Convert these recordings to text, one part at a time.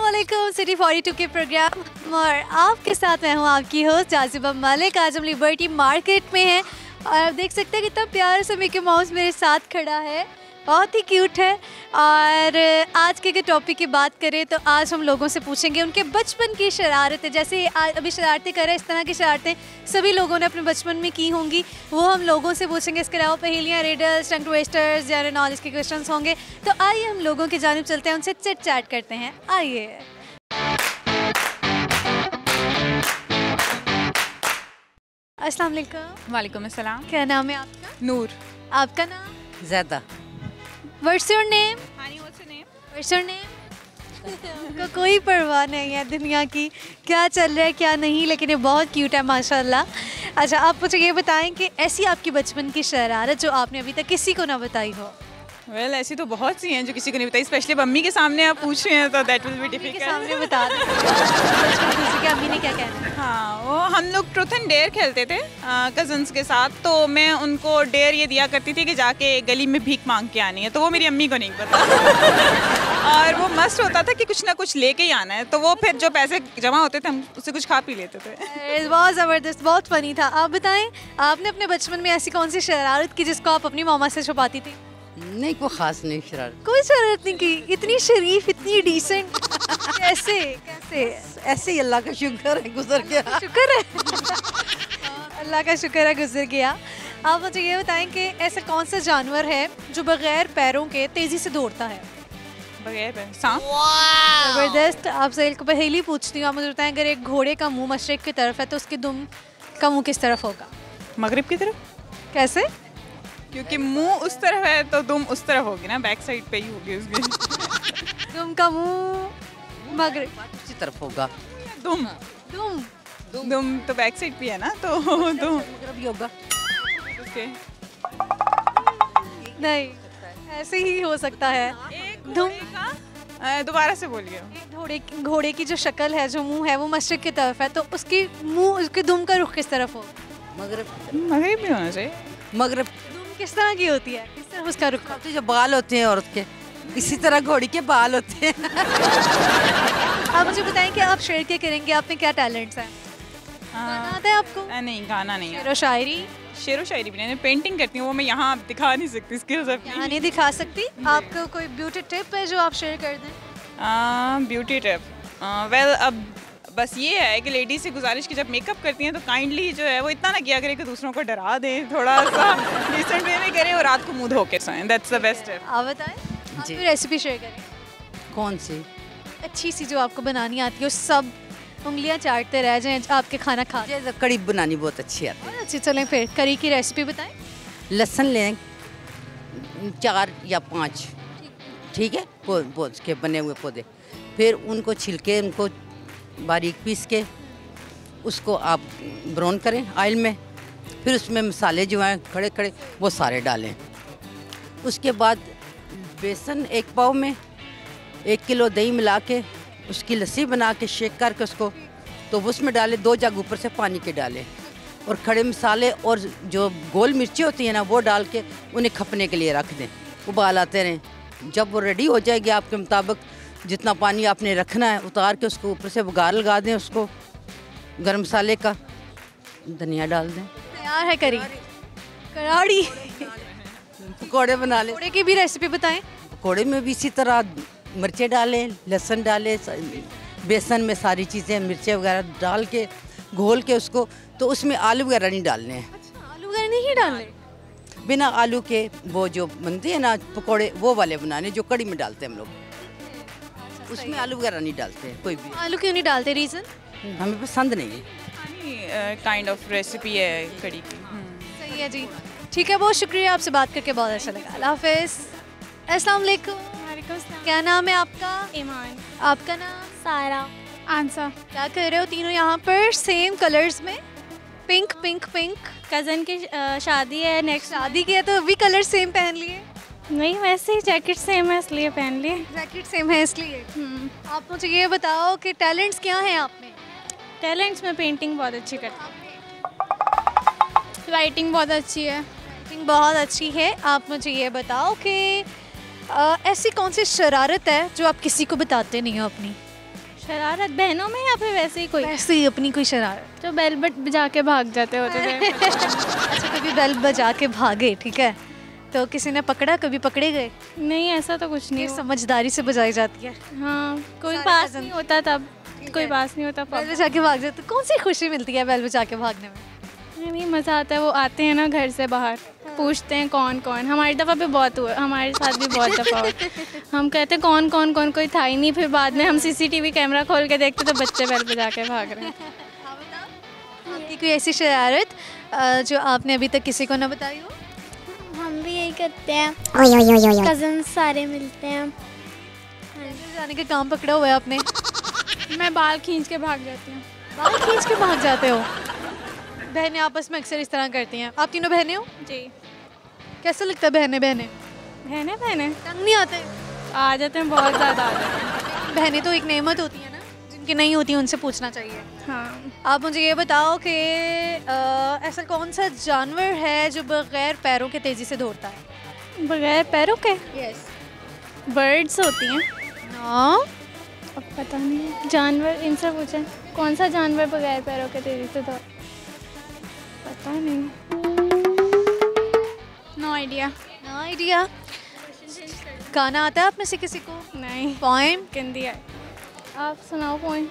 अस्सलामुअलैकुम सिटी 42 के प्रोग्राम और आपके साथ मैं हूँ आपकी होस्ट जाजिबा मलिक। आज हम लिबर्टी मार्केट में हैं और आप देख सकते हैं कितना प्यारा सा मिकी माउस मेरे साथ खड़ा है, बहुत ही क्यूट है। और आज के टॉपिक की बात करें तो आज हम लोगों से पूछेंगे उनके बचपन की शरारतें, जैसे अभी शरारतें कर रहे हैं इस तरह की शरारतें सभी लोगों ने अपने बचपन में की होंगी, वो हम लोगों से पूछेंगे। इसके अलावा पहेलियाँ, रिडल्स, टंग ट्विस्टर्स, जनरल नॉलेज के क्वेश्चंस होंगे। तो आइए हम लोगों की जानिब चलते हैं, उनसे चिट चैट करते हैं। आइए। अस्सलाम वालेकुम। वालेकुम अस्सलाम। क्या नाम है आपका? नूर। आपका नाम? ज़्यादा। What's your name? Honey, what's your name? What's your name? उनको कोई परवाह नहीं है दुनिया की क्या चल रहा है क्या नहीं, लेकिन ये बहुत क्यूट है माशाल्लाह। अच्छा, आप मुझे ये बताएं कि ऐसी आपकी बचपन की शरारत जो आपने अभी तक किसी को ना बताई हो। वेल ऐसी तो बहुत सी हैं जो किसी को नहीं बताई, स्पेशली मम्मी के सामने आप पूछ रहे हैं तो दैट विल बी डिफिकल्ट। के सामने बता दें किसी के अम्मी ने क्या कहना है। हाँ, वो हम लोग ट्रूथ एंड डेयर खेलते थे कज़न्स के साथ, तो मैं उनको डेयर ये दिया करती थी कि जाके गली में भीख मांग के आनी है, तो वो मेरी अम्मी को नहीं पता। और वो मस्त होता था कि कुछ ना कुछ लेके ही आना है, तो वो फिर जो पैसे जमा होते थे हम उससे कुछ खा पी लेते थे। बहुत ज़बरदस्त, बहुत फ़नी था। आप बताएं, आपने अपने बचपन में ऐसी कौन सी शरारत की जिसको आप अपनी मामा से छुपाती थी? नहीं, कोई ख़ास नहीं शरारत। कोई शरारत नहीं की? इतनी शरीफ, इतनी डिसेंट कैसे कैसे? ऐसे ही अल्लाह का शुक्र है गुजर गया। शुक्र है अल्लाह का शुक्र है गुजर गया। आप मुझे ये बताएं कि ऐसा कौन सा जानवर है जो बगैर पैरों के तेज़ी से दौड़ता है? बगैर पैर? सांप। ज़बरदस्त। आपसे एक पहेली पूछती हूँ, आप मुझे बताएं अगर एक घोड़े का मुंह मशरिक की तरफ है तो उसके दुम का मुंह किस तरफ होगा? मगरिब की तरफ। कैसे? क्योंकि मुंह उस तरफ है तो दुम उस तरफ होगी ना, बैक साइड पे ही होगी उसकी। दुम का मुंह मगरिब उसी तरफ होगा। दुम दुम दुम तो बैक साइड पे है ना, तो दुम मगरब ही होगा। उसके नहीं, ऐसे ही हो सकता है। दुम का दोबारा से बोलिए। घोड़े की जो शक्ल है, जो मुंह है, वो मशरिक की तरफ है, तो उसकी मुंह, उसके दुम का रुख किस तरफ हो? मगरब भी होना चाहिए। मगरब। दुम किस तरह की होती है, किस तरफ उसका रुख? तो जो बाल होते हैं औरत के, इसी तरह घोड़ी के बाल होते हैं। आप मुझे बताएं कि आप शेर क्या करेंगे, आप में क्या टैलेंट्स हैं? गाना आता है आपको? नहीं, गाना नहीं है। शेर व शायरी? शेर व शायरी भी नहीं, पेंटिंग करती हूँ, वो मैं यहाँ दिखा नहीं सकती स्किल्स अपनी। यहाँ नहीं दिखा सकती। आपको कोई ब्यूटी टिप है जो आप शेयर कर दें? Beauty tip? वेल, अब बस ये है कि लेडीज से गुजारिश की जब मेकअप करती हैं तो काइंडली जो है वो इतना ना किया करे कि दूसरों को डरा दे, थोड़ा सा डिसेंट वे में करे और रात को मुंह धो के सोएं। That's the best tip. आप बताएं, आप कोई रेसिपी शेयर करें कौन सी? अच्छी सी जो आपको बनानी आती हो, सब उंगलियां चाटते रह जाएं आपके खाना खा। मुझे कड़ी बनानी बहुत अच्छी आती है। अच्छी, चलें फिर करी की रेसिपी बताएं। लहसुन लें 4 या 5, ठीक है, पौध के बने हुए पौधे, फिर उनको छिलके, उनको बारीक पीस के उसको आप ब्राउन करें ऑयल में, फिर उसमें मसाले जो हैं खड़े खड़े वो सारे डालें। उसके बाद बेसन 1 पाव में 1 किलो दही मिला के उसकी लस्सी बना के शेक करके उसको तो उसमें डालें, 2 जग ऊपर से पानी के डालें और खड़े मसाले और जो गोल मिर्ची होती है ना वो डाल के उन्हें खपने के लिए रख दें, उबाल आते रहें। जब वो रेडी हो जाएगी आपके मुताबिक जितना पानी आपने रखना है उतार के उसको ऊपर से बघार लगा दें, उसको गरम मसाले का, धनिया डाल दें। तैयार है करी कराड़ी। पकौड़े बना लें। पकौड़े की भी रेसिपी बताएं। पकौड़े में भी इसी तरह मिर्चें डालें, लहसुन डालें, बेसन में सारी चीज़ें मिर्चें वगैरह डाल के घोल के उसको, तो उसमें आलू वगैरह नहीं डालने हैं। अच्छा, आलू वगैरह नहीं डालने? बिना आलू के वो जो बनते हैं ना पकौड़े, वो वाले बनाने जो कड़ी में डालते हैं हम लोग, उसमें आलू वगैरह नहीं डालते हैं कोई भी। आलू क्यों नहीं डालते? रीज़न? हमें पसंद नहीं है। काइंड ऑफ रेसिपी है कड़ी की। सही है जी, ठीक है, बहुत शुक्रिया, आपसे बात करके बहुत अच्छा लगा। अल्लाह हाफिज़। अस्सलाम वालेकुम। क्या नाम है आपका? ईमान। आपका नाम? सारा। आंसर। क्या कर रहे हो तीनों यहाँ पर सेम कलर्स में? Pink pink pink. कज़न की शादी है नेक्स्ट। शादी की है तो भी कलर सेम पहन लिए? नहीं, वैसे ही जैकेट सेम है इसलिए पहन लिए। जैकेट सेम है इसलिए। आप मुझे ये बताओ कि टैलेंट्स क्या हैं आप में? टैलेंट्स में पेंटिंग बहुत अच्छी करती हूँ, राइटिंग बहुत अच्छी है। राइटिंग बहुत अच्छी है। आप मुझे ये बताओ कि ऐसी कौन सी शरारत है जो आप किसी को बताते नहीं हो अपनी? शरारत बहनों में या फिर वैसे ही कोई वैसे ही अपनी कोई शरारत। जो बेल बजा के भाग जाते होते थे। अच्छा, कभी बेल बजा के भागे, ठीक है, तो किसी ने पकड़ा, कभी पकड़े गए? नहीं, ऐसा तो कुछ नहीं ये हुआ। समझदारी से बजाई जाती है। हाँ, कोई सारे पास cousin। नहीं होता तब, कोई पास नहीं होता। बेल बजा के भाग जाते, कौन सी खुशी मिलती है बेल बजा के भागने में? नहीं, मज़ा आता है। वो आते हैं ना घर से बाहर, पूछते हैं कौन कौन। हमारी दफ़ा पे बहुत हुआ, हमारे साथ भी बहुत दफ़ा हुआ। हम कहते हैं कौन कौन कौन, कोई था ही नहीं। फिर बाद में हम सीसीटीवी कैमरा खोल के देखते तो बच्चे बेल बजा के भाग रहे हैं। आपकी कोई ऐसी शरारत जो आपने अभी तक किसी को ना बताई हो? हम भी यही करते हैं, कजन सारे मिलते हैं। जाने का काम पकड़ा हुआ है आपने? मैं बाल खींच के भाग जाती हूँ। बाल खींच के भाग जाते हो? बहनें आपस में अक्सर इस तरह करती हैं। आप तीनों बहनें हो? जी। कैसा लगता है बहनें बहनें? बहनें तंग नहीं आते? आ जाते हैं, बहुत ज़्यादा आ जाते हैं। बहनें तो एक नेमत होती है ना, जिनकी नहीं होती उनसे पूछना चाहिए। हाँ। आप मुझे ये बताओ कि ऐसा कौन सा जानवर है जो बगैर पैरों के तेज़ी से दौड़ता है? बगैर पैरों के? यस। बर्ड्स होती हैं। नो। अब पता नहीं, जानवर इनसे पूछें कौन सा जानवर बगैर पैरों के तेज़ी से दौड़। पता नहीं, नो आइडिया। No idea. गाना आता है आप में से किसी को? नहीं, पोएम? गंदी है। आप सुनाओ पॉइंट।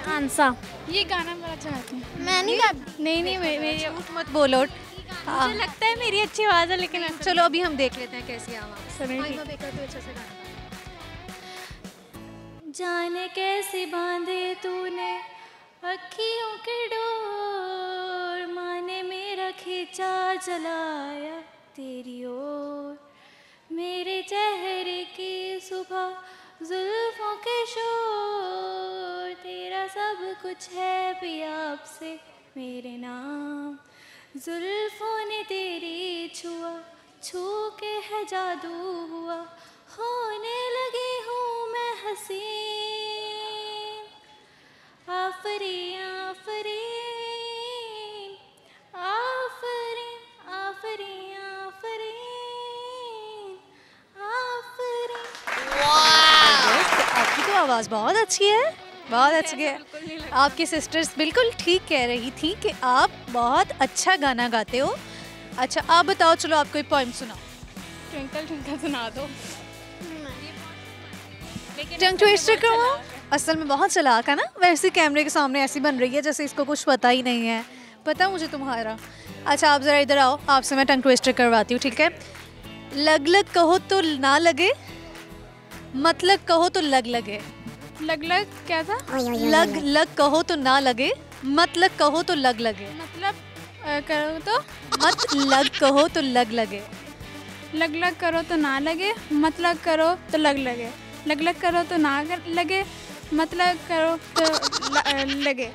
आंसा ये गाना बड़ा अच्छा गाती हूँ। मैं नहीं गाती। नहीं, मेरी झूठ मत बोलो। हाँ। मुझे लगता है मेरी अच्छी आवाज़ है, लेकिन ऐसा चलो अभी हम देख लेते हैं कैसी आवाज़। सुनिए, माइक ठीक। में बेकर तो अच्छे से गाना। जाने कैसे बांधे तूने अखियों के डोर, माने मेरा खींचा जलाया तेरी ओर, मेरे चेहरे की सुबह जुल्फों के शोर, तेरा सब कुछ है पिया अब से मेरे नाम, जुल्फों ने तेरी छुआ, छू के है जादू हुआ, होने लगी हूँ मैं हसीन, आफरीन आफरीन आफरीन आफरीन आफरीन आफरीन। आपकी तो आवाज़ बहुत अच्छी है, बहुत अच्छी है। आपकी सिस्टर्स बिल्कुल ठीक कह रही थी कि आप बहुत अच्छा गाना गाते हो। अच्छा आप बताओ, चलो आप कोई पोइम सुनाओ। ट्विंकल ट्विंकल सुना दो। टंग ट्विस्टर करो। असल में बहुत चालाक है ना, वैसे कैमरे के सामने ऐसी बन रही है जैसे इसको कुछ पता ही नहीं है। पता मुझे तुम्हारा। अच्छा आप ज़रा इधर आओ, आपसे मैं टंग ट्विस्टर करवाती हूँ, ठीक है? लग लग कहो तो ना लगे, मतलब कहो तो लग लगे। लग लग क्या था? लग लग कहो तो ना लगे, मतलब कहो तो लग लगे। मतलब करो तो मत लग कहो तो लग लगे। लग लग करो तो ना लगे, मतलब करो तो लग लगे, लग लग करो तो ना लगे, मतलब करो तो लगे,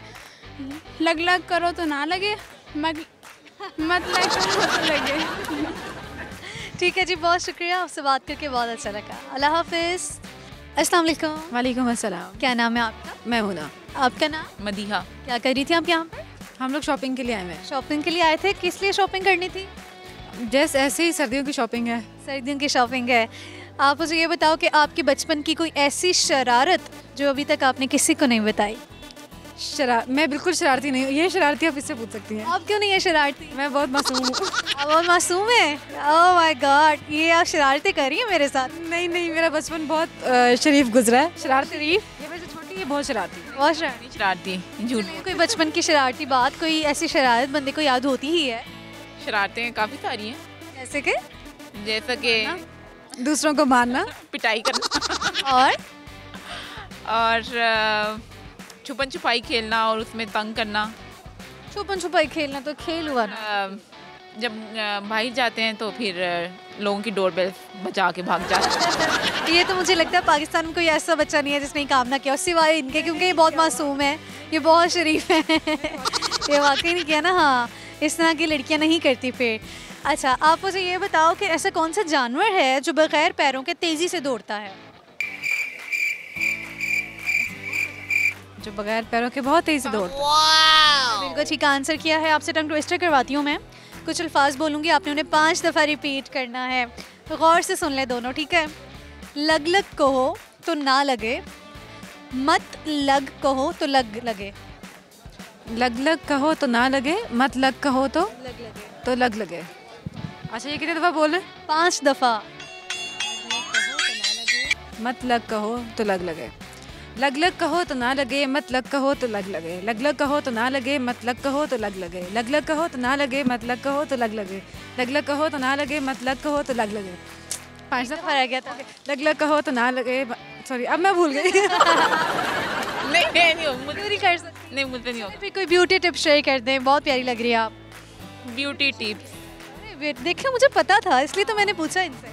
लग लग करो तो ना लगे, मतलब करो तो लगे। ठीक है जी, बहुत शुक्रिया, आपसे बात करके बहुत अच्छा लगा। अल्लाह हाफिज़। अस्सलाम वालेकुम। वालेकुम अस्सलाम। क्या नाम है आपका? मैमुना। आपका नाम? मदीहा। क्या कर रही थी आप यहाँ पर? हम लोग शॉपिंग के लिए आए हैं। शॉपिंग के लिए आए थे? किस लिए शॉपिंग करनी थी? जैसे ऐसे ही सर्दियों की शॉपिंग है। सर्दियों की शॉपिंग है। आप मुझे ये बताओ कि आपके बचपन की कोई ऐसी शरारत जो अभी तक आपने किसी को नहीं बताई? मैं बिल्कुल शरारती नहीं हूँ, ये शरारती आप इससे पूछ सकती हैं। आप क्यों नहीं है शरारती? मैं बहुत मासूम हूँ। आप बहुत मासूम है। ओह माय गॉड, ये आप शरारतें कर रही हैं मेरे साथ? नहीं नहीं, मेरा बचपन बहुत शरीफ गुजरा है। शरारती शरीफ, ये वैसे छोटी है, बहुत शरारती। बहुत शरारती। शरारती झूठ। कोई बचपन की शरारती बात, कोई ऐसी शरारत बंदे को याद होती ही है? शरारतें काफ़ी सारी हैं, जैसे कि? जैसा कि दूसरों को मारना, पिटाई करना और छुपन छुपाई खेलना और उसमें तंग करना। छुपन छुपाई खेलना तो खेल हुआ ना। जब बाहर जाते हैं तो फिर लोगों की डोरबेल बजा के भाग जाते हैं। ये तो मुझे लगता है पाकिस्तान में कोई ऐसा बच्चा नहीं है जिसने ये काम ना किया, सिवाय इनके, क्योंकि ये बहुत मासूम है, ये बहुत शरीफ है। ये वाकई नहीं किया ना। हाँ, इस तरह की लड़कियां नहीं करती फिर। अच्छा आप मुझे ये बताओ कि ऐसा कौन सा जानवर है जो बगैर पैरों के तेज़ी से दौड़ता है? जो बगैर पैरों के बहुत तेज़ी से दौड़ता है। बिल्कुल ठीक आंसर किया है। आपसे टंग ट्विस्टर करवाती हूँ मैं। कुछ अल्फाज बोलूँगी, आपने उन्हें 5 दफ़ा रिपीट करना है। तो गौर से सुन ले दोनों, ठीक है? लग लग कहो तो ना लगे, मत लग कहो तो लग लगे। लग लग कहो तो ना लगे, मत लग कहो तो लग लगे। तो लग लगे। अच्छा ये कितने दफ़ा बोल रहे? 5 दफ़ा। मत लग कहो तो लग लगे, लग लग कहो तो ना लगे, मत लग कहो तो लग लगे, लग लग कहो तो ना लगे, मत लग कहो तो लग लगे, लग लग कहो तो ना लगे, मत लग कहो तो लग लगे, लग लग कहो तो ना लगे, मत लग कहो तो लग लगे। 5 दफ़ा रह गया था। लग लग कहो तो ना लगे, सॉरी अब मैं भूल गई। नहीं मुझे पूरी कर सकते नहीं, मुझे नहीं होगा। फिर कोई ब्यूटी टिप शेयर कर दें, बहुत प्यारी लग रही है आप। ब्यूटी टिप्स, देखिए मुझे पता था इसलिए तो मैंने पूछा इनसे।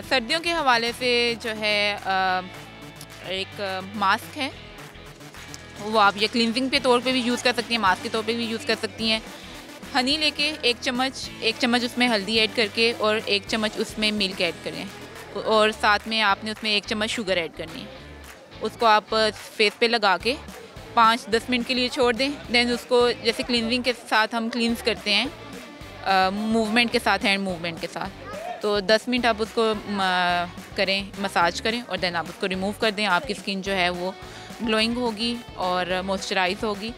सर्दियों के हवाले से जो है एक मास्क है, वो आप ये क्लिनजिंग के तौर पे भी यूज़ कर सकती हैं, मास्क के तौर पे भी यूज़ कर सकती हैं। हनी लेके एक चम्मच उसमें हल्दी ऐड करके और 1 चम्मच उसमें मिल्क ऐड करें और साथ में आपने उसमें 1 चम्मच शुगर ऐड करनी है। उसको आप फेस पे लगा के 5-10 मिनट के लिए छोड़ दें। देन उसको जैसे क्लिनजिंग के साथ हम क्लींस करते हैं मूवमेंट के साथ, हैंड मूवमेंट के साथ, तो 10 मिनट आप उसको करें, मसाज करें और देन आप उसको रिमूव कर दें। आपकी स्किन जो है वो ग्लोइंग होगी और मॉइस्चराइज होगी।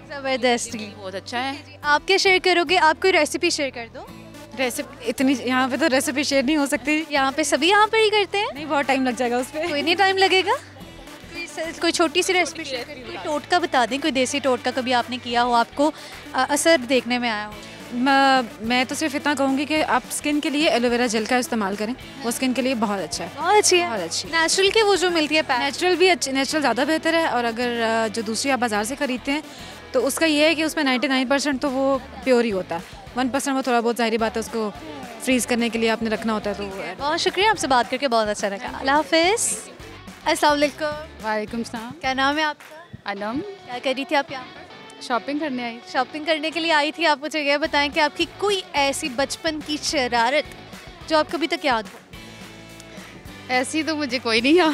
ज़बरदस्त, बहुत अच्छा है। आप क्या शेयर करोगे? आप कोई रेसिपी शेयर कर दो। रेसिपी इतनी यहाँ पे तो रेसिपी शेयर नहीं हो सकती। यहाँ पे सभी यहाँ पर ही करते हैं। नहीं, बहुत टाइम लग जाएगा उस पर। कोई नहीं टाइम लगेगा। कोई छोटी सी रेसिपी शेयर करिए, कोई टोटका बता दें, कोई देसी टोटका कभी आपने किया हो, आपको असर देखने में आया हो। मैं तो सिर्फ इतना कहूँगी कि आप स्किन के लिए एलोवेरा जेल का इस्तेमाल करें, वो स्किन के लिए बहुत अच्छा है। बहुत अच्छी है, बहुत अच्छी। नेचुरल के वो जो मिलती है पैक। नेचुरल भी अच्छी, नेचुरल ज़्यादा बेहतर है। और अगर जो दूसरी आप बाज़ार से ख़रीदते हैं तो उसका ये है कि उसमें 99% तो वो प्योर ही होता है, 1% वो थोड़ा बहुत, ज़ाहिर बात है, उसको फ्रीज़ करने के लिए आपने रखना होता है। तो बहुत शुक्रिया, आपसे बात करके बहुत अच्छा लगा। अल्लाह हाफिज़। अस्सलाम वालेकुम। वालेकुम सलाम। क्या नाम है आपका? अनम। क्या कर रही थी आप यहाँ पर? शॉपिंग करने आई। शॉपिंग करने के लिए आई थी। आप मुझे ये बताएं कि आपकी कोई ऐसी बचपन की शरारत जो आपको अभी तक याद हो? ऐसी तो मुझे कोई नहीं याद।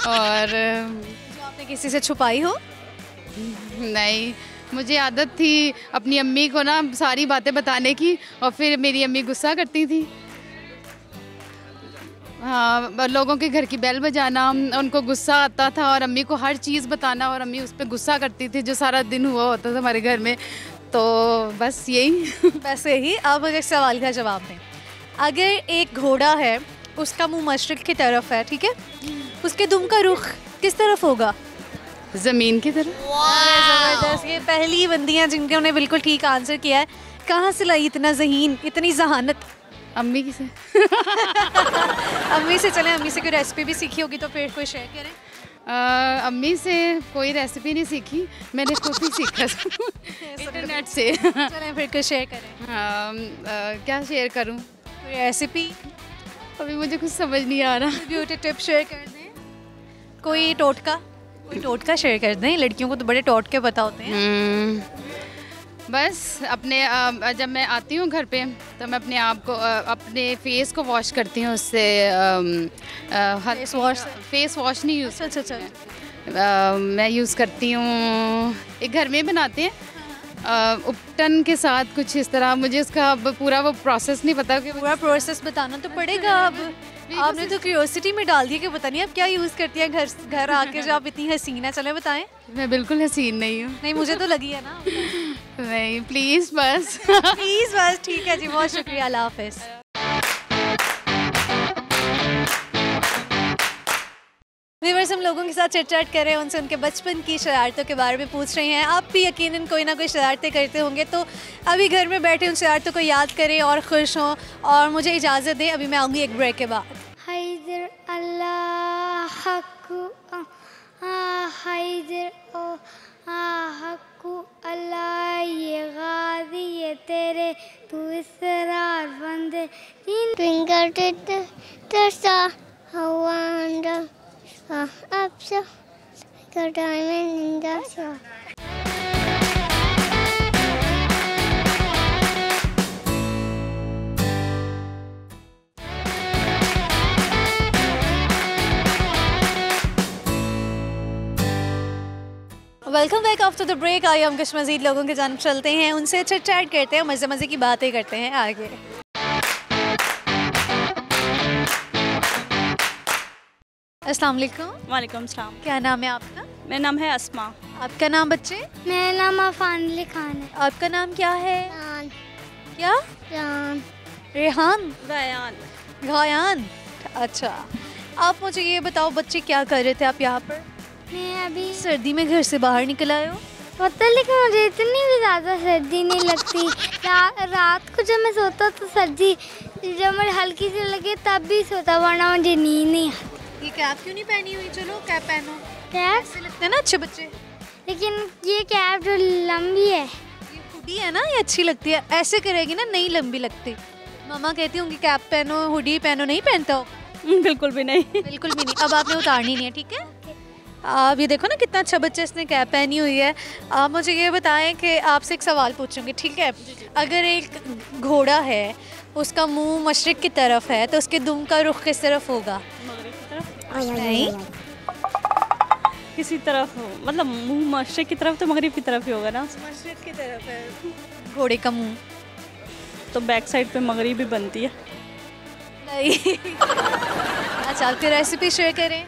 और जो आपने किसी से छुपाई हो? नहीं, मुझे आदत थी अपनी अम्मी को ना सारी बातें बताने की और फिर मेरी अम्मी गुस्सा करती थी। हाँ, लोगों के घर की बेल बजाना, उनको गुस्सा आता था और अम्मी को हर चीज़ बताना और अम्मी उस पर गुस्सा करती थी जो सारा दिन हुआ होता था हमारे घर में। तो बस यही। बस यही। आप मुझे एक सवाल का जवाब दें। अगर एक घोड़ा है, उसका मुंह मशरिक की तरफ है, ठीक है, उसके दुम का रुख किस तरफ होगा? ज़मीन की तरफ। ज़बरदस्त, ये पहली बंदियाँ जिन्होंने बिल्कुल ठीक आंसर किया है। कहाँ से लाई इतना ज़हीन, इतनी जहानत? अम्मी की से। अम्मी से। चलें, अम्मी से कोई रेसिपी भी सीखी होगी तो फिर कोई शेयर करें। अम्मी से कोई रेसिपी नहीं सीखी, मैंने खुद ही सीखा इंटरनेट से। चलें फिर कोई शेयर करें। क्या शेयर करूं? कोई रेसिपी? अभी मुझे कुछ समझ नहीं आ रहा। ब्यूटी टिप शेयर कर दें। कोई टोटका शेयर कर दें। लड़कियों को तो बड़े टोटके पता होते हैं। बस अपने जब मैं आती हूँ घर पे तो मैं अपने आप को अपने फेस को वॉश करती हूँ उससे। फेस वॉश नहीं यूज़। अच्छा। मैं यूज़ करती हूँ, एक घर में बनाते हैं उपटन के साथ कुछ इस तरह। मुझे उसका अब पूरा वो प्रोसेस नहीं पता कि पूरा प्रोसेस बताना तो पड़ेगा। अब आपने तो क्यूरियोसिटी में डाल दिया कि पता नहीं आप क्या यूज़ करती हैं घर आके जो आप इतनी हसीन है। चले बताएं। मैं बिल्कुल हसीन नहीं हूँ। नहीं, मुझे तो लगी है ना। नहीं, प्लीज़ बस। प्लीज़ बस। ठीक है जी, बहुत शुक्रिया। अल्लाह हाफिज़। व्यूअर्स, हम लोगों के साथ चिट-चैट कर रहे हैं, उनसे उनके बचपन की शरारतों के बारे में पूछ रहे हैं। आप भी यकीनन कोई ना कोई शरारतें करते होंगे, तो अभी घर में बैठे उन शरारतों को याद करें और खुश हों। और मुझे इजाज़त दें, अभी मैं आऊँगी एक ब्रेक के बाद। हैदर अल्लाह हक्कु हैदर ओ हक्कु अल्लाह ये गाज़ी ये तेरे तू इसरार बंदे ट्विंकल टिट star how wonder up so like a diamond in the sun. Welcome back after the break. आइए हम कुछ मज़ीद लोगों के जानिब चलते हैं, उनसे चिट चैट करते हैं, मज़े मज़े की बातें करते हैं आगे। अस्सलाम वालेकुम। वालेकुम सलाम। क्या नाम है आपका? मेरा नाम है अस्मा। आपका नाम बच्चे? मेरा नाम अफान अली खान है। आपका नाम क्या है? रान। क्या? रान। रेहान? रयान। घायान। अच्छा, आप मुझे ये बताओ बच्चे क्या कर रहे थे आप यहाँ पर? मैं अभी सर्दी में घर से बाहर निकल आए हो? पता, लेकिन मुझे इतनी भी ज़्यादा सर्दी नहीं लगती। रात को जब मैं सोता तो सर्दी जब मुझे हल्की सी लगे तब भी सोता, वरना मुझे नींद नहीं आती। ये कैप क्यों नहीं पहनी हुई? चलो कैप पहनो। कैप ऐसे लगते हैं ना अच्छे बच्चे। लेकिन ये कैप जो लंबी है, ये हुडी है ना, ये अच्छी लगती है। ऐसे करेगी ना नहीं लंबी लगती। मामा कहती होंगी कैप पहनो, हुडी पहनो, नहीं पहनता हो? बिल्कुल भी नहीं। बिल्कुल भी नहीं। अब आपने उतारनी नहीं है, ठीक है? आप ये देखो ना कितना अच्छा बच्चा इसने कैप पहनी हुई है। आप मुझे ये बताएं कि आपसे एक सवाल पूछूंगी, ठीक है? अगर एक घोड़ा है, उसका मुंह मशरिक की तरफ है, तो उसके दुम का रुख किस तरफ होगा? नहीं, किसी तरफ मतलब मुंह मशरिक की तरफ तो मगरिब की तरफ ही होगा ना। मशरिक की तरफ है घोड़े का मुंह। तो बैक साइड पे मगरिब ही बनती है। नहीं। अच्छा, आपकी रेसिपी शेयर करें।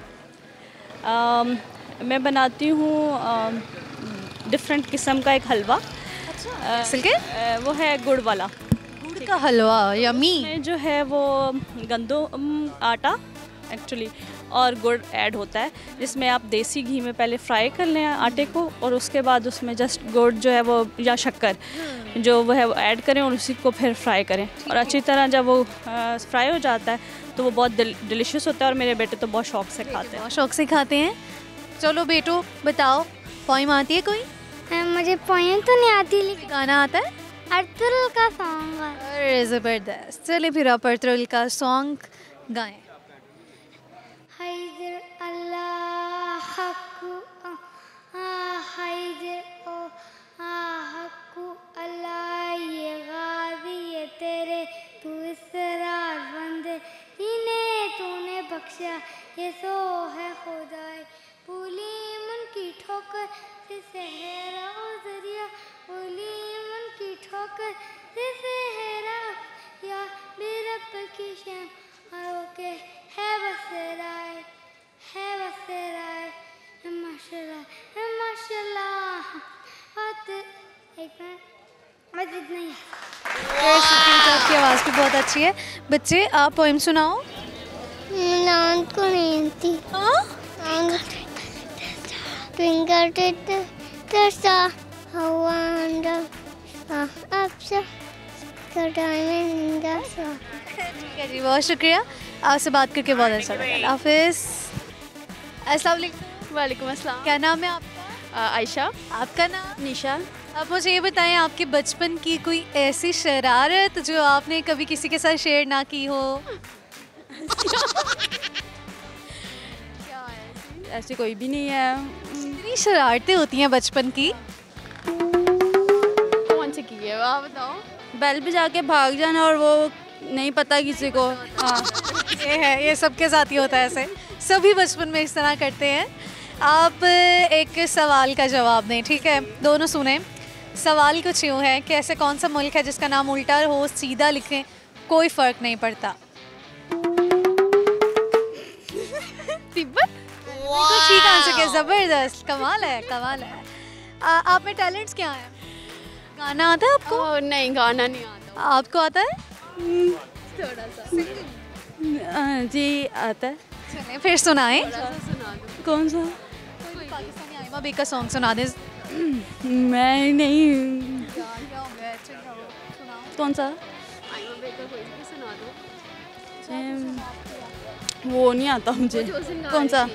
मैं बनाती हूँ डिफरेंट किस्म का एक हलवा। सिल के? वो है गुड़ वाला। गुड़ का हलवा, यम्मी। में जो है वो गंदम आटा एक्चुअली और गुड़ ऐड होता है, जिसमें आप देसी घी में पहले फ्राई कर लें आटे को, और उसके बाद उसमें जस्ट गुड़ जो है वो या शक्कर जो वो है वो ऐड करें और उसी को फिर फ्राई करें, और अच्छी तरह जब वो फ्राई हो जाता है तो वो बहुत डिलीशियस होता है, और मेरे बेटे तो बहुत शौक से खाते हैं। बहुत शौक से खाते हैं। चलो बेटो बताओ, पोइम आती है कोई? मुझे पोएम तो नहीं आती, लेकिन गाना आता है? अर्तुल का सॉन्ग। अरे ज़बरदस्त। चलिए फिर आप अर्तुल का सॉन्ग गाएं। हैदर अल्लाह हक्कु हैदर ओ हक्कु अल्लाह, ये गाजी ये तेरे तू इसरार बंदे, इन्हें तूने बख्शा ये सो है खुदाई, भूली मन की ठोकर से सहरा ओ जरिया, भूली मन की ठोकर से सहरा या बेरब की शम के है बसराए, है बसराए, माशाल्लाह माशाल्लाह। बात एक मिनट इतना ही है। आपकी आवाज़ भी बहुत अच्छी है। बच्चे आप पोइम सुनाओ। नाम को नहीं आती। Twinkle twinkle star how wonder up सा डायमंड इन द सन। ठीक है जी, बहुत शुक्रिया। आपसे बात करके बहुत अच्छा लगा। हाफिज़। अस्सलाम वालेकुम। वालेकुम अस्सलाम। क्या नाम है आपका? आयशा। आपका नाम? निशा। आप मुझे ये बताएं, आपके बचपन की कोई ऐसी शरारत जो आपने कभी किसी के साथ शेयर ना की हो? ऐसी कोई भी नहीं है। इतनी शरारतें होती हैं बचपन की। कौन सी की है आप बताओ? बेल पे जाके भाग जाना और वो नहीं पता किसी को। हाँ, ये है, ये सबके साथ ही होता है ऐसे। सभी बचपन में इस तरह करते हैं। आप एक सवाल का जवाब दें, ठीक है? दोनों सुने। सवाल कुछ यूँ है कि ऐसे कौन सा मुल्क है जिसका नाम उल्टा हो सीधा लिखें कोई फ़र्क नहीं पड़ता? तिब्बत। बिल्कुल ठीक आंसर किया, ज़बरदस्त, कमाल है, कमाल है। आप में टैलेंट्स क्या हैं? गाना आता है आपको? नहीं, गाना नहीं आता। आपको आता है? थोड़ा सा। जी आता है। चलें फिर सुनाएं। कौन सा? पाकिस्तानी आइमा बे का सॉन्ग सुना दें। मैं नहीं। क्या हो गया? सुनाओ। कौन सा? वो नहीं आता मुझे। कौन सा?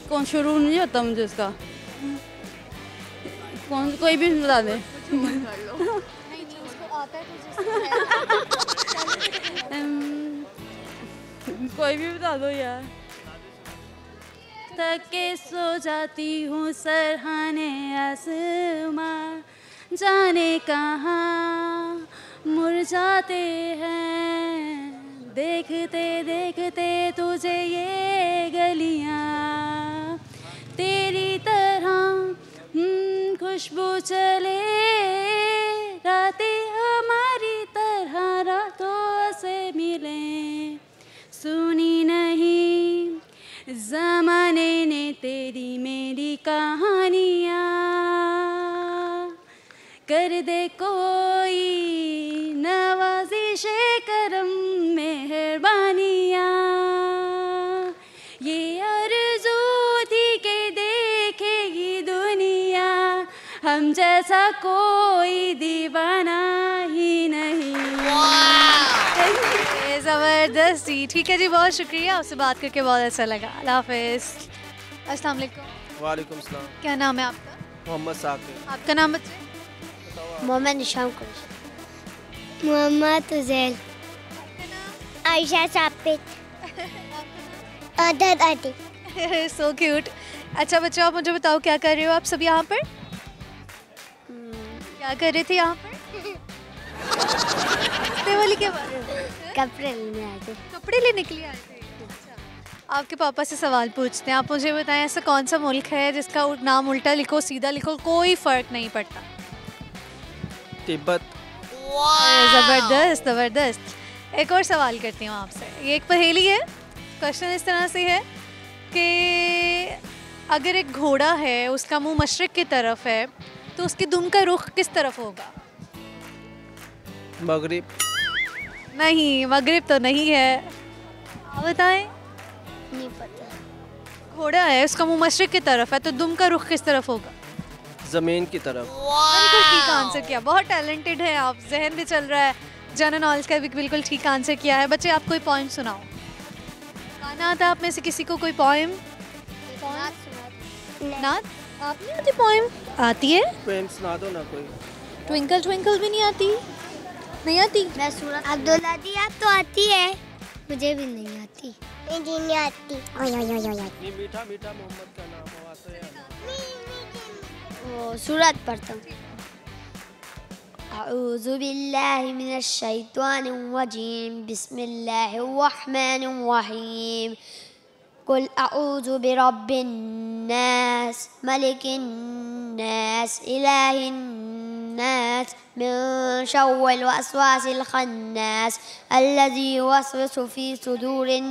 कौन शुरू नहीं होता मुझे उसका। कौन कोई भी बता दे। कोई भी बता दो यार। थके सो जाती हूँ सरहाने आसमां, जाने कहाँ मुरझाते हैं, देखते देखते तुझे ये गलियाँ, तेरी तरह खुशबू चले, रातें हमारी तरह रातों से मिले। कहानियाँ, कर दे कोई नवाज़िश करम मेहरबानियाँ। ये आरज़ू थी कि देखेगी दुनिया, हम जैसा कोई दीवाना ही नहीं। ज़बरदस्ती। ठीक है जी, बहुत शुक्रिया, आपसे बात करके बहुत अच्छा लगा। अल्लाह हाफ़िज़। अस्सलाम वालेकुम। वालेकुम सलाम। क्या नाम है आपका? मोहम्मद साकिब। आपका नाम बच्चे? मोहम्मद निशाम कुरैशी। मोहम्मद उज़ैल। आयशा साबित। आदत आदि। So cute. अच्छा बच्चों, आप मुझे बताओ क्या कर रहे हो आप सब यहाँ पर? क्या कर रहे थे यहाँ पर? वाली के बारे में? कपड़े लेने आए थे। कपड़े लेने के लिए आए थे। अच्छा। आपके पापा से सवाल पूछते हैं, आप मुझे बताएं ऐसा कौन सा मुल्क है जिसका नाम उल्टा लिखो सीधा लिखो कोई फ़र्क नहीं पड़ता? तिब्बत। ज़बरदस्त ज़बरदस्त। एक और सवाल करती हूँ आपसे, ये एक पहेली है। क्वेश्चन इस तरह से है कि अगर एक घोड़ा है उसका मुंह मशरिक़ की तरफ है तो उसकी दुम का रुख किस तरफ होगा? मगरिब। नहीं, मगरिब तो नहीं है। आप बताएं। नहीं पता। घोड़ा है, उसका मुंह मशरिक़ की तरफ है तो दुम का रुख किस तरफ होगा? ज़मीन की तरफ। बिल्कुल ठीक आंसर किया, बहुत टैलेंटेड है आप, जहन भी चल रहा है, जनरल नॉलेज का भी बिल्कुल ठीक आंसर किया है। बच्चे आप कोई पॉइंट सुनाओ। गाना आता है आप में से किसी को कोई पोएम? नात? आप नहीं आती पोएम? आती है? पोएम सुना दो ना कोई। ट्विंकल ट्विंकल भी नहीं आती? नहीं आती? मैं सूरत अब्दुल्ला दी आप तो आती है, मुझे भी नहीं आती। मुझे नहीं आती। ये मीठा मीठा मोहम्मद का नाम हो आता है। वो सूरत पढ़ता हूँ। अऊज़ु बिल्लाहि मिनश शैतानिर रजीम, बिस्मिल्लाहिर रहमानिर रहीम। कुल अऊज़ु बिरब्बिन नास, मलिकिन नास, इलाहिन नास, मिन शर्रिल वस्वासिल खन्नास, अल्लज़ी युवस्विसु फी सुदूरिन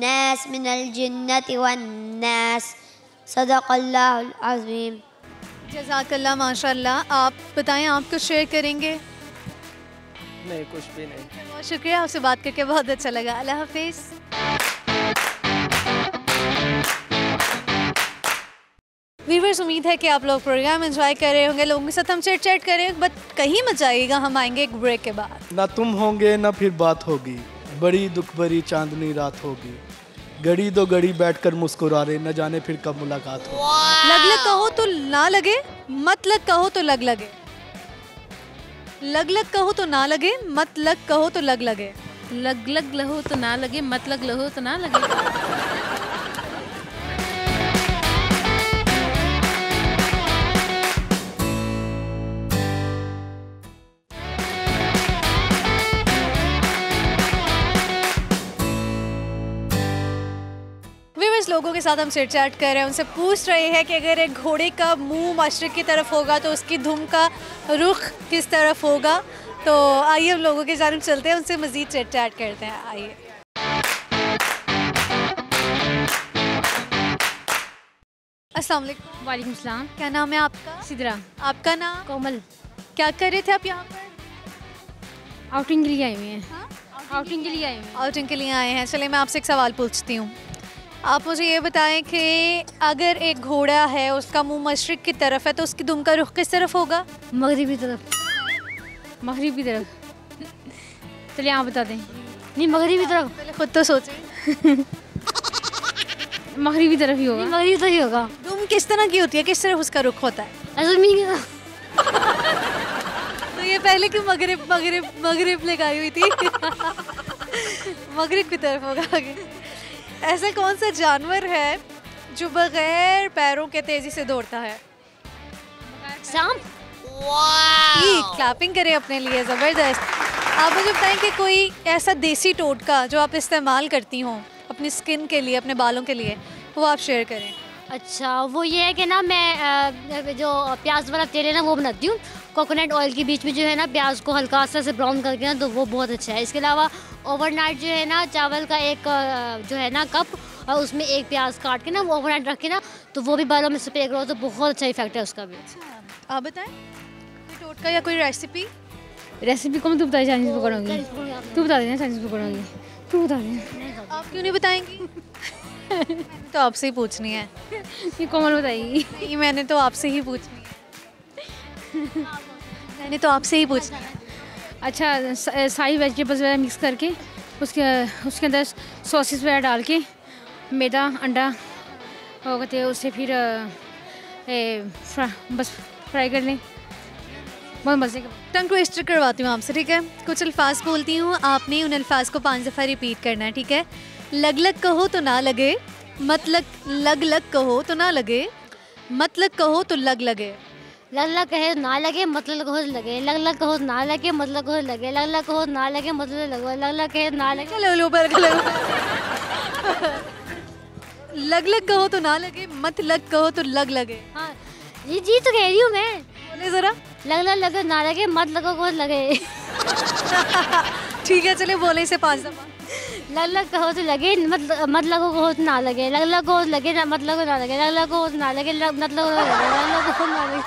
नास मिनल जिन्नति वन नास। सदक़ल्लाहुल अज़ीम। जज़ाकल्लाह, माशाल्लाह। आप बताएं, आप कुछ शेयर करेंगे? नहीं, कुछ भी नहीं। बहुत शुक्रिया, आपसे बात करके बहुत अच्छा लगा। अल्लाह हाफिज़। व्यूअर्स, उम्मीद है कि आप लोग प्रोग्राम एंजॉय कर रहे होंगे, लोगों के साथ हम चिट चैट करें, बट कहीं मत जाइएगा, हम आएंगे एक ब्रेक के बाद। ना तुम होंगे ना फिर बात होगी, बड़ी दुख भरी चांदनी रात होगी, घड़ी दो घड़ी बैठकर मुस्कुरा रहे, न जाने फिर कब मुलाकात हो। लग लग कहो तो ना लगे, मत लग कहो तो लग लगे। लग लग कहो तो ना लगे, मत लग कहो तो लग लगे। लग लग लहो तो ना लगे, मत लग लहो तो ना लगे। लोगों के साथ हम चिट चैट कर रहे हैं, उनसे पूछ रहे हैं कि अगर एक घोड़े का मुंह मशरिक़ की तरफ होगा तो उसकी धुम का रुख किस तरफ होगा। तो आइए हम लोगों की जानिब चलते हैं, उनसे मज़ीद चिट चैट करते हैं। आइए। अस्सलाम वालेकुम। वालेकुम सलाम। क्या नाम है आपका? सिद्रा। आपका नाम? कोमल। क्या कर रहे थे आप यहाँ पर? आउटिंग के लिए आए हुए हैं। आउटिंग के लिए आए हैं। आउटिंग के लिए आए हैं। चलिए मैं आपसे एक सवाल पूछती हूँ, आप मुझे ये बताएं कि अगर एक घोड़ा है उसका मुंह मशरिक़ की तरफ है तो उसकी दुम का रुख किस तरफ होगा? मगरिबी तरफ। मगरिबी तरफ। चलिए आप बता दें। नहीं, मगरिबी तरफ। पहले खुद तो सोचें। मगरिबी तरफ ही होगा। मगरिबी तरफ ही होगा। दुम किस तरह की होती है, किस तरफ उसका रुख होता है? तो ये पहले की मगरिब मगरिब मगरिब लगाई हुई थी। मगरिब की तरफ होगा। ऐसा कौन सा जानवर है जो बगैर पैरों के तेजी से दौड़ता है? सांप। क्लैपिंग करें अपने लिए, ज़बरदस्त। आप मुझे बताएं कि कोई ऐसा देसी टोटका जो आप इस्तेमाल करती हों अपनी स्किन के लिए, अपने बालों के लिए, वो आप शेयर करें। अच्छा, वो ये है कि ना मैं जो प्याज वाला तेल है ना वो बनाती हूँ। कोकोनट ऑयल के बीच में जो है ना प्याज को हल्का सा से ब्राउन करके ना, तो वो बहुत अच्छा है। इसके अलावा ओवरनाइट जो है ना चावल का एक जो है ना कप और उसमें एक प्याज काट के ना वो ओवरनाइट रख के ना तो वो भी बालों में स्प्रे करो तो बहुत अच्छा इफेक्ट है उसका भी। आप बताएं कोई टोटका या कोई रेसिपी? रेसिपी को तू बताई चाइनीज़ पकड़ोगी, तू बता देना चाइनीज़ पकड़ोगी, तू बता देना। आप क्यों नहीं बताएंगी? तो आपसे ही पूछनी है। ये कोमल बताएगी। नहीं, मैंने तो आपसे ही पूछनी है। मैंने तो आपसे ही पूछना है। अच्छा, सारी वेजिटेबल्स वगैरह मिक्स करके उसके अंदर सॉसेस वगैरह डाल के मैदा अंडा वो कहते हैं उससे फिर बस फ्राई कर लें, बहुत मज़े का। टंग ट्विस्टर करवाती हूँ आपसे, ठीक है? कुछ अल्फाज बोलती हूँ, आपने उन अल्फाज को 5 दफ़ा रिपीट करना है, ठीक है? लग लग कहो तो ना लगे, मतलब लग लग कहो तो ना लगे, मतलब कहो तो लग लगे। लग लग कहे ना लगे मतलब कहो लगे, लग लग कहो ना लगे मतलब कहो लगे, लग लग कहो ना लगे मतलब लगे, लग लग कहे ना लगे। लग लग कहो तो ना लगे, मत लग कहो तो लग लगे। हाँ जी तो कह रही हूँ मैं। बोले ज़रा। लग लग लगे ना लगे मत लगो कहो लगे। ठीक है, चले बोले इसे 5 दफ़ा। लग लग कहो तो लगे, मत लगो कहो तो ना लगे, लग लग कहो लगे ना मत लगो ना लगे, लग लग कहो तो ना लगे मत लगो ना लगे, लग लग कहो ना लगे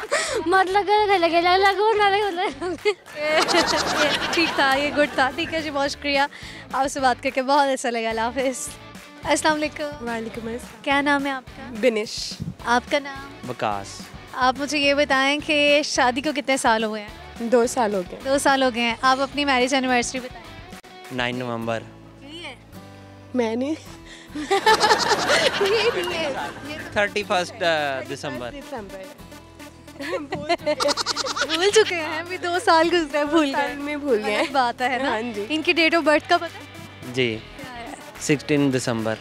मत लगो लगे, लग लग कहो ना लगे। ठीक था, ये गुड था। ठीक है जी, बहुत शुक्रिया, आपसे बात करके बहुत अच्छा लगा। अल्लाह हाफ़िज़। अस्सलाम वालेकुम। वालेकुम अस्सलाम। क्या नाम है आपका? बिनिश। आपका नाम? विकास। आप मुझे ये बताएं कि शादी को कितने साल हुए हैं? 2 साल हो गए। 2 साल हो गए हैं। आप अपनी मैरिज एनिवर्सरी बताएं। 9 नवंबर। मैंने 31 दिसंबर। भूल चुके हैं, अभी 2 साल गुजरे, भूल गए। में भूल गए। बात है ना। हाँ जी। इनकी डेट ऑफ बर्थ का पता है? जी 16 दिसंबर।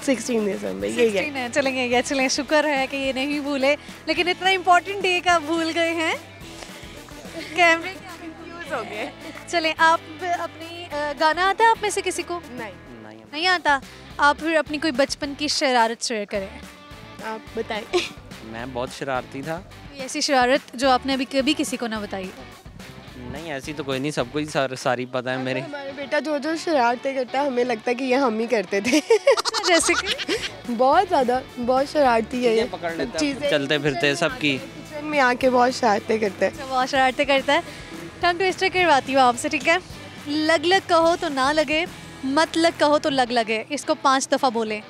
16 दिसंबर ये है। चलेंगे, शुक्र है कि ये नहीं भूले, लेकिन इतना इम्पोर्टेंट डे का भूल गए हैं। कैमरे कंफ्यूज हो गए। चलें, आप अपनी गाना आता है आप में से किसी को? नहीं आता। आप फिर अपनी कोई बचपन की शरारत शेयर करें। आप बताएं। मैं बहुत शरारती था। ऐसी शरारत जो आपने अभी कभी किसी को ना बताई? नहीं, ऐसी तो कोई नहीं, सबको ही सारी पता है मेरे। हमारा बेटा जो शरारतें करता है हमें लगता है कि ये हम ही करते थे। जैसे कि बहुत ज़्यादा, बहुत शरारती है ये। पकड़ लेता है, चलते फिरते सबकी। किचन में आके बहुत शरारतें करते हैं। बहुत शरारतें करता है। टंग ट्विस्टर करवाती हूँ आपसे, ठीक है? लग लग कहो तो ना लगे, मत लग कहो तो लग लगे। इसको 5 दफ़ा बोले।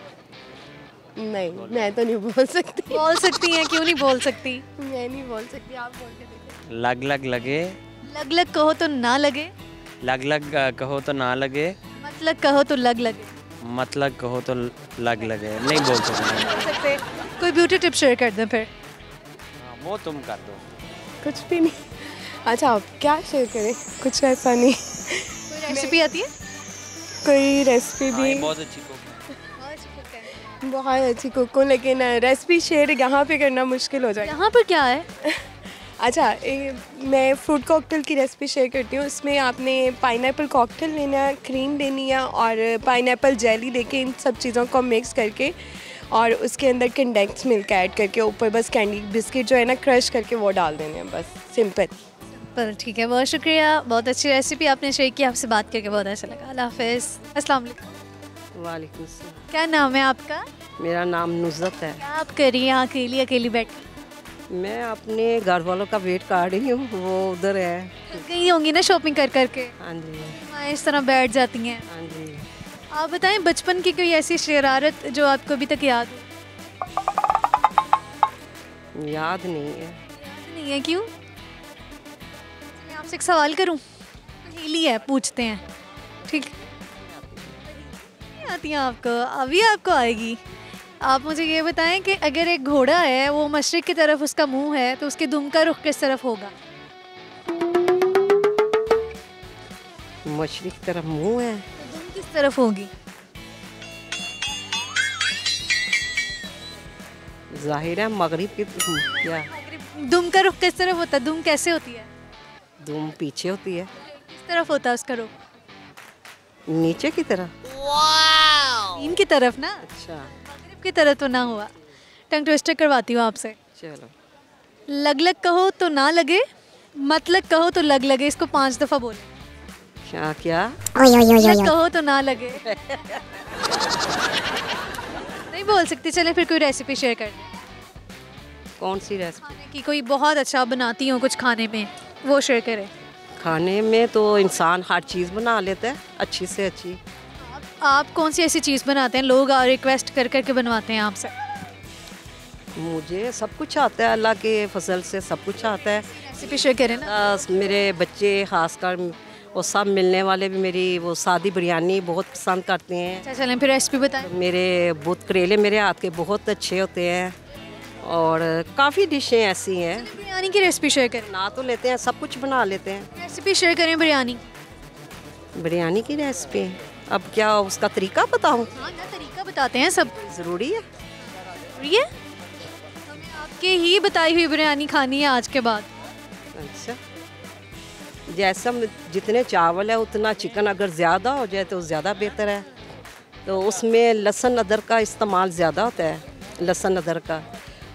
नहीं, मैं तो नहीं बोल सकती। बोल सकती हैं, क्यों नहीं बोल सकती? मैं नहीं बोल सकती, आप बोल के देखिए। लग लग लगे, लग लग कहो तो ना लगे, लग लग कहो तो ना लगे, मत लग कहो तो लग लगे। मतलब कहो तो लग लगे। नहीं बोल सकते। कोई ब्यूटी टिप शेयर कर दें फिर। वो तुम कर दो। कुछ भी नहीं। अच्छा, आप क्या शेयर करें? कुछ ऐसा नहीं। कोई रेसिपी आती है? कोई रेसिपी भी? बहुत अच्छी कुक है। बहुत अच्छी कुक हूँ, लेकिन रेसिपी शेयर यहाँ पे करना मुश्किल हो जाएगा। यहाँ पर क्या है? अच्छा, मैं फ्रूट कॉकटेल की रेसिपी शेयर करती हूँ। उसमें आपने पाइनएप्पल कॉकटेल लेना है, क्रीम लेनी है और पाइनएप्पल जेली लेके इन सब चीज़ों को मिक्स करके और उसके अंदर कंडेंस मिल्क ऐड करके ऊपर बस कैंडी बिस्किट जो है ना क्रश करके वो डाल देने हैं, बस सिंपल। ठीक है, बहुत शुक्रिया, बहुत अच्छी रेसिपी आपने शेयर की। आपसे बात करके बहुत अच्छा लगा। अल्लाह हाफ़िज़। अस्सलाम वालेकुम। वालेकुम सलाम। क्या नाम है आपका? मेरा नाम नुज़रत है। क्या आप कर रही हैं यहाँ अकेली बैठी? मैं अपने घर वालों का वेट कर रही हूँ, वो उधर है। गई होंगी ना शॉपिंग कर करके? हाँ जी। इस तरह बैठ जाती हैं? हाँ जी। आप बताएं, बचपन की कोई ऐसी शरारत जो आपको अभी तक याद हो? याद नहीं है। याद नहीं है, क्यों? मैं आपसे एक सवाल करूं? पहेली है, पूछते हैं, ठीक? नहीं आती है आपको? अभी आपको आएगी। आप मुझे ये बताएं कि अगर एक घोड़ा है, वो मशरिक की तरफ उसका मुंह है, तो उसके दुम का रुख किस तरफ होगा? मशरिक की तरफ मुंह है, तो दुम किस तरफ होगी? जाहिर है मगरिब की। क्या दुम का रुख किस तरफ होता है? दुम कैसे होती है? दुम पीछे होती है। किस तरफ होता है उसका रुख? नीचे की तरफ। इन की तरफ ना। अच्छा, की तरह तो ना हुआ। टंग ट्विस्टर करवाती हूँ आपसे। चलो। लग लग कहो तो ना लगे, मत लग कहो तो लग लगे। इसको 5 दफ़ा बोले। क्या क्या? लग कहो तो ना लगे, नहीं बोल सकती, चले फिर कोई रेसिपी शेयर कर दें। कौन सी रेसिपी? खाने की कोई बहुत अच्छा बनाती हो कुछ खाने में, वो शेयर करें। खाने में तो इंसान हर चीज़ बना लेता है, अच्छी से अच्छी। आप कौन सी ऐसी चीज़ बनाते हैं लोग रिक्वेस्ट कर करके बनवाते हैं आपसे? मुझे सब कुछ आता है, अल्लाह के फसल से सब कुछ आता है। रेसिपी शेयर करें ना। मेरे बच्चे खासकर और सब मिलने वाले भी मेरी वो सादी बिरयानी बहुत पसंद करते हैं। अच्छा चलें फिर रेसिपी बताएं। मेरे बुत करेले मेरे हाथ के बहुत अच्छे होते हैं और काफ़ी डिशें ऐसी हैं। बिरयानी की रेसिपी शेयर करें। बना तो लेते हैं, सब कुछ बना लेते हैं। रेसिपी शेयर करें बिरयानी। बिरयानी की रेसिपी अब क्या उसका तरीका बताऊँ? हाँ ना, तरीका बताते हैं सब। ज़रूरी है? ज़रूरी है, हमें आपके ही बताई हुई बिरयानी खानी है आज के बाद। अच्छा, जैसा जितने चावल है उतना चिकन अगर ज़्यादा हो जाए तो ज़्यादा बेहतर है। तो उसमें लहसुन अदरक का इस्तेमाल ज़्यादा होता है, लहसुन अदरक का,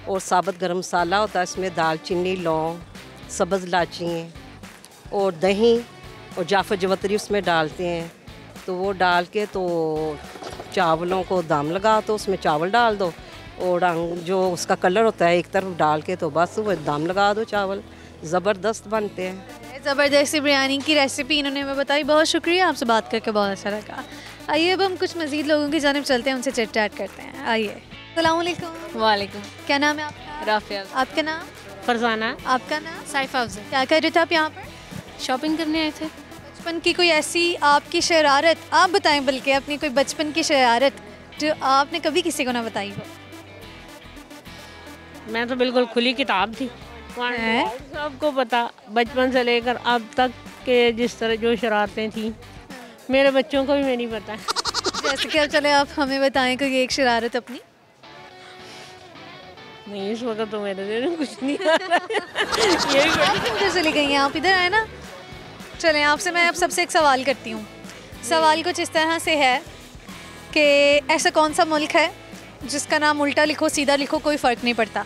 और साबुत गरम मसाला होता है इसमें, दालचीनी, लौंग, सब्ज़ इलायची और दही और जाफर जवतरी उसमें डालते हैं। तो वो डाल के तो चावलों को दम लगा, तो उसमें चावल डाल दो और रंग जो उसका कलर होता है एक तरफ डाल के तो बस वो दम लगा दो, चावल ज़बरदस्त बनते हैं। ज़बरदस्त बिरयानी की रेसिपी इन्होंने हमें बताई, बहुत शुक्रिया, आपसे बात करके बहुत अच्छा लगा। आइए अब हम कुछ मज़ीद लोगों की जानिब चलते हैं, उनसे चिट चैट करते हैं। आइए। अस्सलाम वालेकुम। वालेकुम। क्या नाम है आपका? राफिया। आपका नाम? फरजाना। आपका नाम? साइफा अफजल। क्या कर रहे थे आप यहाँ पर? शॉपिंग करने आए थे। बचपन की कोई ऐसी आपकी शरारत, आप बताएं बल्कि अपनी कोई बचपन की शरारत जो आपने कभी किसी को ना बताई हो। मैं तो बिल्कुल खुली किताब थी, सबको पता बचपन से लेकर अब तक के जिस तरह जो शरारतें थी मेरे बच्चों को भी नहीं पता है। जैसे कि अब चले आप हमें बताएं कोई एक शरारत अपनी। नहीं इस वक्त तो मेरे दिल में कुछ नहीं आ रहा है। किधर चली गई हैं आप? इधर आए ना। चलें आपसे मैं अब सबसे एक सवाल करती हूँ। सवाल कुछ इस तरह से है कि ऐसा कौन सा मुल्क है जिसका नाम उल्टा लिखो सीधा लिखो कोई फ़र्क नहीं पड़ता?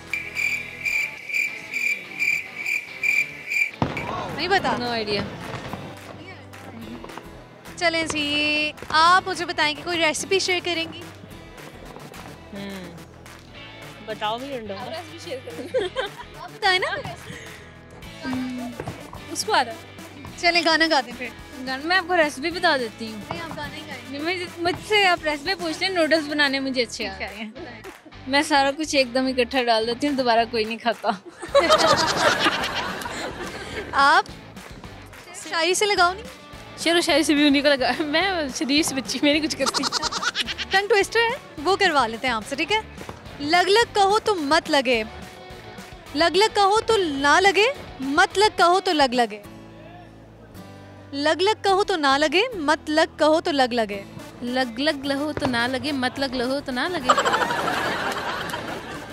नहीं पता? No idea. चलें जी, आप मुझे बताएं कि कोई रेसिपी शेयर करेंगी? बताओ भी रेसिपी शेयर करें। आप बताएं ना। उसको आ रहा। चलें गाना गाते फिर। गाना मैं आपको रेसिपी बता देती हूँ। आप गाना ही गाएं। मुझसे आप रेसिपी पूछते हैं, नूडल्स बनाने मुझे अच्छे आते हैं। मैं सारा कुछ एकदम इकट्ठा डाल देती हूँ, दोबारा कोई नहीं खाता। आप शायरी से लगाओ नहीं? शेर शायरी से भी उन्हीं को लगा। मैं शरीफ से बच्ची, मेरी कुछ करती। टंग ट्विस्टर है वो करवा लेते हैं आपसे, ठीक है? लग लग कहो तो मत लगे, लग लग कहो तो ना लगे, मत लग कहो तो लग लगे। लग लग कहो तो ना लगे, मत लग कहो तो लग लगे। लग लग लहो तो ना लगे, मत लग लहो तो ना लगे।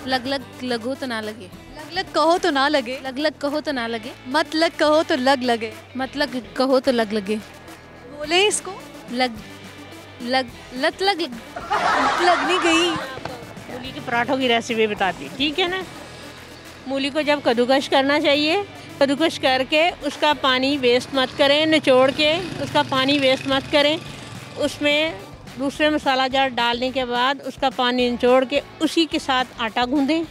लग लग लगो तो ना लगे। लग लग कहो तो ना लगे, लग लग कहो तो ना लगे, मत लग कहो तो लग लगे। मत लग कहो तो लग लगे। बोले इसको। लग लग लत लग लगनी गई। मूली के पराठों की रेसिपी बताती, ठीक है ना? मूली को जब कद्दूकश करना चाहिए, कद्दूकश करके उसका पानी वेस्ट मत करें, निचोड़ के उसका पानी वेस्ट मत करें। उसमें दूसरे मसाला जार डालने के बाद उसका पानी निचोड़ के उसी के साथ आटा गूँधें।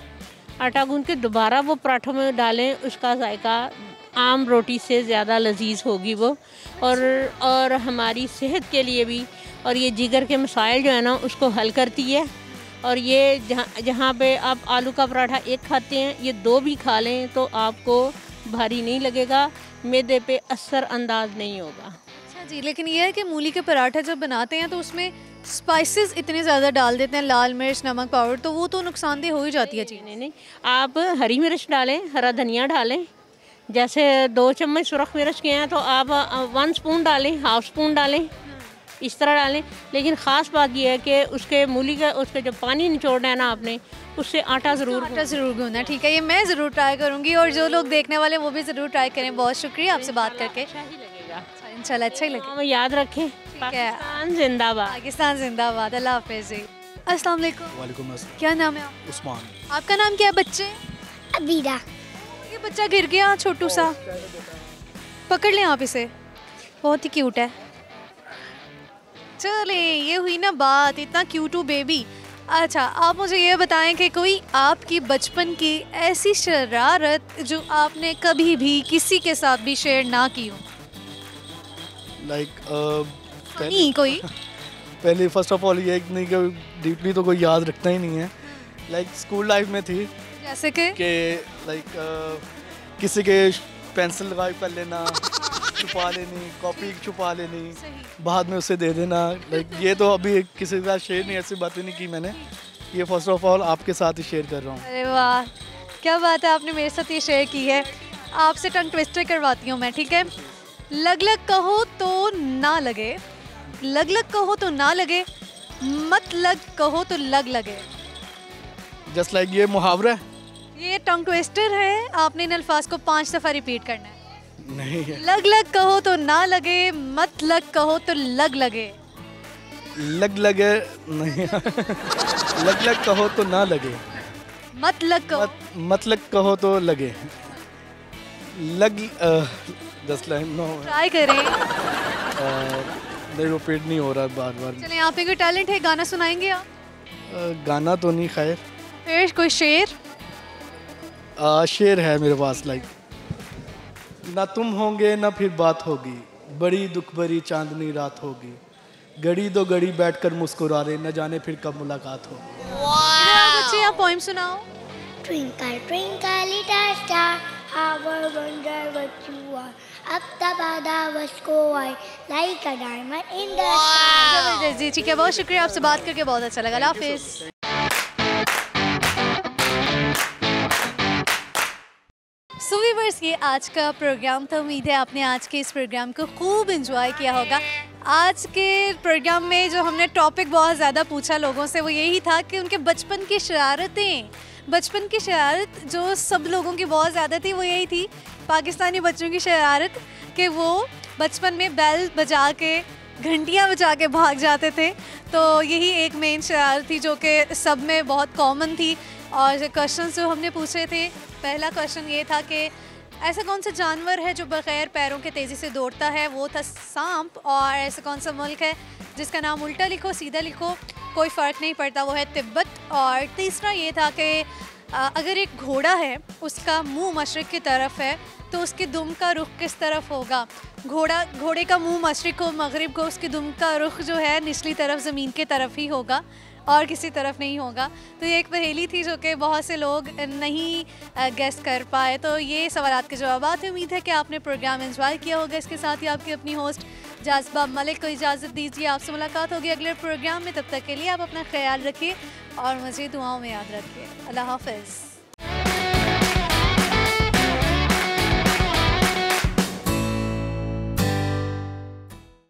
आटा गूँध के दोबारा वो पराठों में डालें, उसका जायका आम रोटी से ज़्यादा लजीज होगी वो, और हमारी सेहत के लिए भी, और ये जिगर के मसाइल जो है ना उसको हल करती है। और ये जहाँ पे आप आलू का पराठा एक खाते हैं, ये 2 भी खा लें तो आपको भारी नहीं लगेगा, मैदे पे असर अंदाज नहीं होगा। अच्छा जी, लेकिन ये है कि मूली के पराठा जब बनाते हैं तो उसमें स्पाइसेस इतने ज़्यादा डाल देते हैं, लाल मिर्च, नमक पाउडर, तो वो तो नुकसानदेह हो ही जाती है चीज़। नहीं, आप हरी मिर्च डालें, हरा धनिया डालें। जैसे 2 चम्मच सुरख मिर्च के हैं तो आप 1 स्पून डालें, हाफ स्पून डालें, इस तरह डालें। लेकिन ख़ास बात यह है कि उसके मूली का उसके जो पानी निचोड़ना है ना आपने, उससे आटा ज़रूर गूंदना। ठीक है, ये मैं ज़रूर ट्राई करूँगी और जो लोग देखने वाले वो भी ज़रूर ट्राई करें। बहुत शुक्रिया आपसे बात करके। इंशाल्लाह अच्छा ही लगेगा। याद रखें, पाकिस्तान जिंदाबाद। पाकिस्तान जिंदाबाद। अल्लाह हाफिज़। अस्सलाम वालेकुम। वालेकुम अस्सलाम। क्या नाम है आप? उस्मान। आपका नाम क्या है बच्चे? अबीरा। ये बच्चा गिर गया छोटू सा, पकड़ लें आप इसे, बहुत ही क्यूट है। चले, ये हुई ना बात, इतना क्यूटू बेबी। अच्छा, आप मुझे ये बताएं कि कोई आपकी बचपन की ऐसी शरारत जो आपने कभी भी किसी के साथ भी शेयर ना की हो? लाइक कोई पहले फर्स्ट ऑफ ऑल ये नहीं कि डीपली तो कोई याद रखता ही नहीं है। लाइक स्कूल लाइफ में थी जैसे कि लाइक किसी के पेंसिल गायब कर लेना, छुपा लेनी, कॉपी छुपा लेनी, बाद में उसे दे देना। लाइक ये तो अभी किसी के साथ शेयर नहीं, ऐसी बातें नहीं की मैंने। ये फर्स्ट ऑफ ऑल आपके साथ ही शेयर कर रहा हूँ। अरे वाह, क्या बात है, आपने मेरे साथ ये शेयर की है। आपसे टंग ट्विस्टर करवाती हूँ मैं, ठीक है? लग लग कहो तो ना लगे, लग लग कहो तो ना लगे, मत लग कहो तो लग लगे। जस्ट लाइक ये मुहावरा है? ये टंग ट्विस्टर है, आपने इन अल्फाज को 5 दफ़ा रिपीट करना है। नहीं है। लग लग कहो तो ना लगे, मत लग कहो तो लग लगे। लग लगे नहीं लग लग कहो तो ना लगे, मत लग कहो मत लग कहो तो लगे। लग जस्ट लाइक नो ट्राई करें। नहीं, रिपीट नहीं हो रहा बार बार। चलें, आप पे कोई टैलेंट है, गाना सुनाएंगे आप? गाना तो नहीं, खैर फिर कोई शेर? शेर है मेरे पास। लाइक ना तुम होंगे ना फिर बात होगी, बड़ी दुख भरी चांदनी रात होगी, घड़ी दो घड़ी बैठकर मुस्कुरा रहे, न जाने फिर कब मुलाकात होगी। बच्चे आप पोएम सुनाओ। Twinkle twinkle little star, how I wonder what you are. Up the badass go I like a diamond in the sky. जबरदस्त जी, ठीक है, बहुत शुक्रिया, आपसे बात करके बहुत अच्छा लगा। अल्लाह हाफिज़। सो व्यूअर्स, ये आज का प्रोग्राम था। उम्मीद है आपने आज के इस प्रोग्राम को खूब एंजॉय किया होगा। आज के प्रोग्राम में जो हमने टॉपिक बहुत ज़्यादा पूछा लोगों से, वो यही था कि उनके बचपन की शरारतें, बचपन की शरारत जो सब लोगों की बहुत ज़्यादा थी, वो यही थी पाकिस्तानी बच्चों की शरारत कि वो बचपन में बेल बजा के, घंटियाँ बजा के भाग जाते थे। तो यही एक मेन शरारत थी जो कि सब में बहुत कॉमन थी। और क्वेश्चन जो हमने पूछे थे, पहला क्वेश्चन ये था कि ऐसा कौन सा जानवर है जो बगैर पैरों के तेज़ी से दौड़ता है? वो था सांप। और ऐसा कौन सा मुल्क है जिसका नाम उल्टा लिखो सीधा लिखो कोई फ़र्क नहीं पड़ता? वो है तिब्बत। और तीसरा ये था कि अगर एक घोड़ा है, उसका मुंह मशरिक़ की तरफ है, तो उसके दुम का रुख किस तरफ होगा? घोड़े का मुंह मशरिक़ को, मगरिब को, उसके दुम का रुख जो है निचली तरफ ज़मीन की तरफ ही होगा और किसी तरफ नहीं होगा। तो ये एक पहेली थी जो कि बहुत से लोग नहीं गेस कर पाए। तो ये सवालात के जवाब थे। उम्मीद है कि आपने प्रोग्राम एंजॉय किया होगा। इसके साथ ही आपकी अपनी होस्ट जाज़िबा मलिक को इजाज़त दीजिए। आपसे मुलाकात होगी अगले प्रोग्राम में। तब तक के लिए आप अपना ख्याल रखिए और मुझे दुआओं में याद रखिए। अल्लाह हाफ़िज़।